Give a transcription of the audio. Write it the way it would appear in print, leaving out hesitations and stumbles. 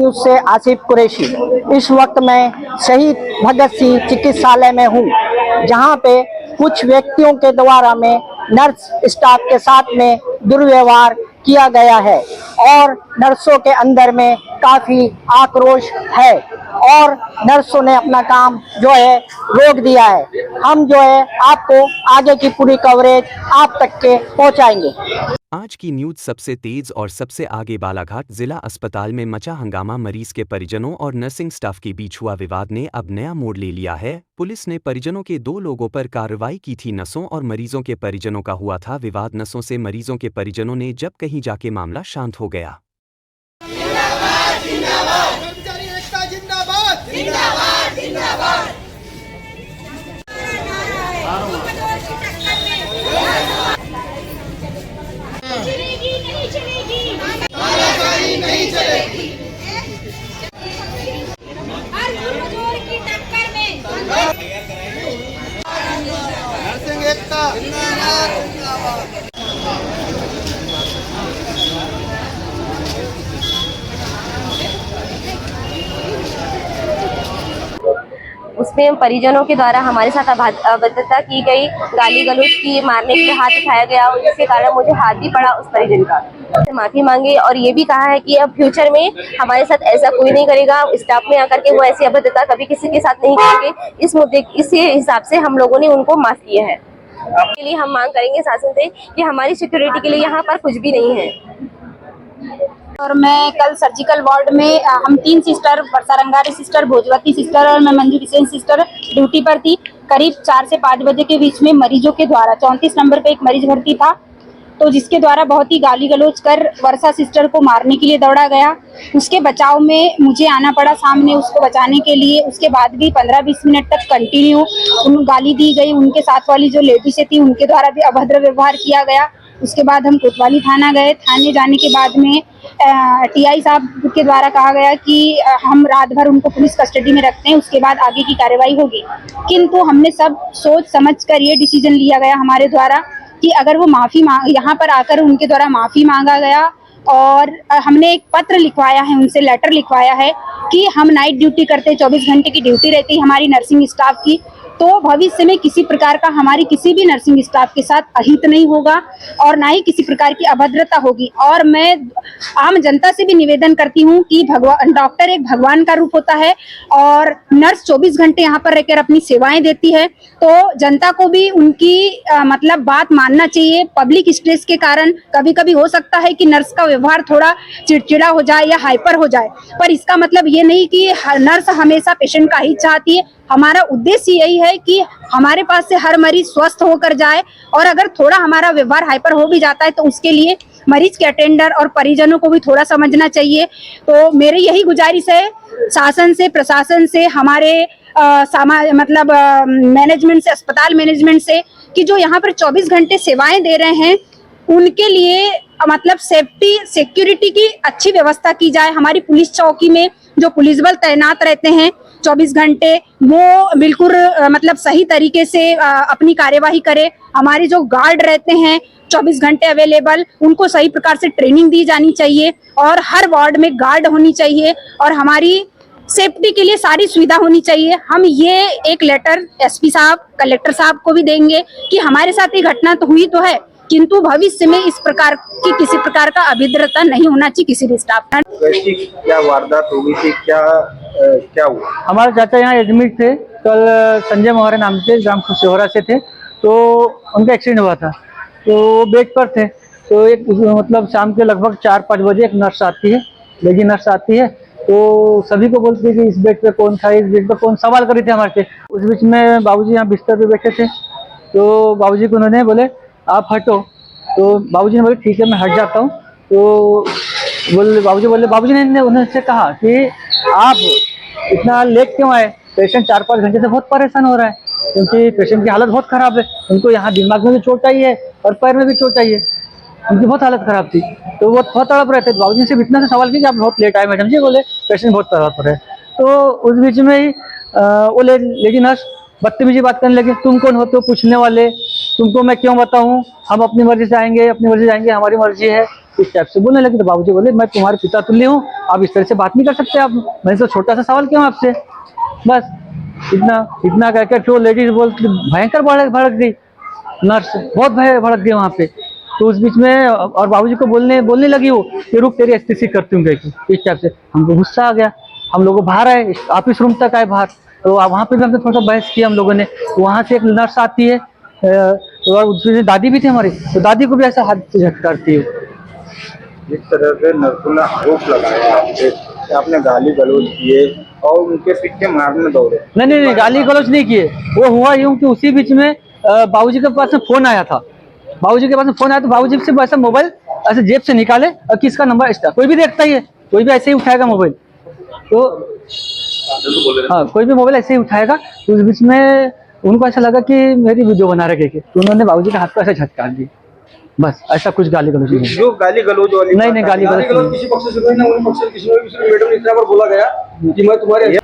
News से आसिफ कुरैशी। इस वक्त मैं शहीद भगत सिंह चिकित्सालय में हूँ, जहाँ पे कुछ व्यक्तियों के द्वारा में नर्स स्टाफ के साथ में दुर्व्यवहार किया गया है और नर्सों के अंदर में काफी आक्रोश है और नर्सों ने अपना काम जो है रोक दिया है। हम जो है आपको आगे की पूरी कवरेज आप तक के पहुंचाएंगे। आज की न्यूज सबसे तेज और सबसे आगे। बालाघाट जिला अस्पताल में मचा हंगामा। मरीज के परिजनों और नर्सिंग स्टाफ के बीच हुआ विवाद ने अब नया मोड़ ले लिया है। पुलिस ने परिजनों के 2 लोगों पर कार्रवाई की थी। नर्सों और मरीजों के परिजनों का हुआ था विवाद। नर्सों से मरीजों के परिजनों ने जब कहीं जाके मामला शांत हो गया। नहीं चलेगी। हर मजदूर की टक्कर में नर्सिंग एकता जिंदाबाद। उसमें परिजनों के द्वारा हमारे साथ अभद्रता की गई, गाली गलौज की, मारने के लिए हाथ उठाया गया और जिसके कारण मुझे हाथ भी पड़ा उस परिजन का। माफी मांगी और ये भी कहा है कि अब फ्यूचर में हमारे साथ ऐसा कोई नहीं करेगा। स्टाफ में आकर के वो ऐसी अभद्रता कभी किसी के साथ नहीं करेंगे। इस मुद्दे इसी हिसाब से हम लोगों ने उनको माफ किया है। इसके लिए हम मांग करेंगे शासन से कि हमारी सिक्योरिटी के लिए यहाँ पर कुछ भी नहीं है। और मैं कल सर्जिकल वार्ड में हम 3 सिस्टर, वर्षा रंगारी सिस्टर, भोजवती सिस्टर और मैं मंजू किशन सिस्टर ड्यूटी पर थी। करीब 4 से 5 बजे के बीच में मरीजों के द्वारा 34 नंबर पे एक मरीज भर्ती था, तो जिसके द्वारा बहुत ही गाली गलौज कर वर्षा सिस्टर को मारने के लिए दौड़ा गया। उसके बचाव में मुझे आना पड़ा सामने उसको बचाने के लिए। उसके बाद भी 15-20 मिनट तक कंटिन्यू उन गाली दी गई। उनके साथ वाली जो लेडीज़ थी उनके द्वारा भी अभद्र व्यवहार किया गया। उसके बाद हम कोतवाली थाना गए। थाने जाने के बाद में टीआई साहब के द्वारा कहा गया कि हम रात भर उनको पुलिस कस्टडी में रखते हैं, उसके बाद आगे की कार्रवाई होगी। किंतु हमने सब सोच समझ कर ये डिसीजन लिया गया हमारे द्वारा कि अगर वो यहाँ पर आकर उनके द्वारा माफ़ी मांगा गया और हमने एक पत्र लिखवाया है, उनसे लेटर लिखवाया है कि हम नाइट ड्यूटी करते, 24 घंटे की ड्यूटी रहती है हमारी नर्सिंग स्टाफ की, तो भविष्य में किसी प्रकार का हमारी किसी भी नर्सिंग स्टाफ के साथ अहित नहीं होगा और ना ही किसी प्रकार की अभद्रता होगी। और मैं आम जनता से भी निवेदन करती हूँ कि डॉक्टर एक भगवान का रूप होता है और नर्स 24 घंटे यहाँ पर रहकर अपनी सेवाएं देती है, तो जनता को भी उनकी मतलब बात मानना चाहिए। पब्लिक स्ट्रेस के कारण कभी कभी हो सकता है कि नर्स का व्यवहार थोड़ा चिड़चिड़ा हो जाए या हाइपर हो जाए, पर इसका मतलब ये नहीं कि नर्स हमेशा पेशेंट का ही चाहती है। हमारा उद्देश्य यही है कि हमारे पास से हर मरीज स्वस्थ होकर जाए और अगर थोड़ा हमारा व्यवहार हाइपर हो भी जाता है तो उसके लिए मरीज के अटेंडर और परिजनों को भी थोड़ा समझना चाहिए। तो मेरी यही गुजारिश है शासन से, प्रशासन से, हमारे मतलब मैनेजमेंट से, अस्पताल मैनेजमेंट से, कि जो यहाँ पर 24 घंटे सेवाएं दे रहे हैं उनके लिए मतलब सेफ्टी सिक्योरिटी की अच्छी व्यवस्था की जाए। हमारी पुलिस चौकी में जो पुलिस बल तैनात रहते हैं 24 घंटे, वो बिल्कुल मतलब सही तरीके से अपनी कार्यवाही करे। हमारे जो गार्ड रहते हैं 24 घंटे अवेलेबल, उनको सही प्रकार से ट्रेनिंग दी जानी चाहिए और हर वार्ड में गार्ड होनी चाहिए और हमारी सेफ्टी के लिए सारी सुविधा होनी चाहिए। हम ये एक लेटर एसपी साहब, कलेक्टर साहब को भी देंगे कि हमारे साथ ये घटना तो हुई तो है, किंतु भविष्य में इस प्रकार की किसी प्रकार का अभद्रता नहीं होना चाहिए किसी भी स्टाफ का। क्या वारदात हो गई थी, क्या हुआ? हमारे चाचा यहाँ एडमिट थे कल, संजय मोहरा नाम से, ग्राम खुशोहरा से थे, तो उनका एक्सीडेंट हुआ था, तो बेड पर थे। तो एक मतलब शाम के लगभग 4-5 बजे एक नर्स आती है, लेडी नर्स आती है, तो सभी को बोलती है कि इस बेड पे कौन था, इस बेड पे कौन, सवाल कर रहे थे हमारे से। उस बीच में बाबूजी यहाँ बिस्तर पे बैठे थे, तो बाबूजी को उन्होंने बोले आप हटो, तो बाबूजी ने बोले ठीक है मैं हट जाता हूँ। तो बाबूजी ने उनसे कहा कि आप इतना लेट क्यों आए, पेशेंट 4-5 घंटे से बहुत परेशान हो रहा है, क्योंकि पेशेंट की हालत बहुत खराब है। उनको यहाँ दिमाग में भी चोट आई है और पैर में भी चोट आई है, उनकी बहुत हालत खराब थी, तो वो बहुत तड़प रहे थे। तो बाबूजी से इतना से सवाल किया कि आप बहुत लेट आए मैडम जी, बोले पेशेंट बहुत तड़प रहे। तो उस बीच में ही वो लेडी नर्स बदतमीजी बात करने लगे, तुम कौन होते हो पूछने वाले, तुमको मैं क्यों बताऊं, हम अपनी मर्जी से आएंगे, अपनी मर्जी से जाएंगे, हमारी मर्जी है, इस टाइप से बोलने लगे। तो बाबूजी बोले मैं तुम्हारे पिता तुल्य हूँ, आप इस तरह से बात नहीं कर सकते आप, मैंने तो छोटा सा सवाल किया आपसे, बस इतना कहकर जो लेडीज बोल भयंकर भड़क गई, नर्स बहुत भड़क गई वहाँ पे। तो उस बीच में और बाबूजी को बोलने लगी वो कि रुक तेरी एसटीसी करती हूँ कहीं, इस टाइप से। हमको गुस्सा आ गया, हम लोग बाहर आए, ऑफिस रूम तक आए बाहर, तो वहाँ पे भी हमने थोड़ा सा बहस किया हम लोगों ने। वहाँ से एक नर्स आती है और उसमें दादी भी थी हमारी, तो दादी को भी ऐसा हाथ से झटकारती है। जिस तरह से नर्सों ने आरोप लगाया आपसे कि आपने गाली गलौज किए और उनके पीछे मारने दौड़े। नहीं, गाली गलौज नहीं किए। वो हुआ यूं कि उसी बीच में बाबूजी के पास में फोन आया था, तो बाबूजी से ऐसा मोबाइल ऐसे जेब से निकाले और किसका नंबर इसका, कोई भी देखता ही है, कोई भी ऐसे ही उठाएगा मोबाइल, तो हाँ कोई भी मोबाइल ऐसे ही उठाएगा। तो उस बीच में उनको ऐसा लगा कि मेरी वीडियो बना रखे, तो उन्होंने बाबूजी के हाथ को ऐसे झटका दी, बस ऐसा कुछ गाली गलौज नहीं। जो गाली गलौज वाली नहीं, गाली गलौज किसी पक्ष से कोई ना, उन पक्ष से किसी ने मैडम ने इतना बार बोला गया कि मैं तुम्हारे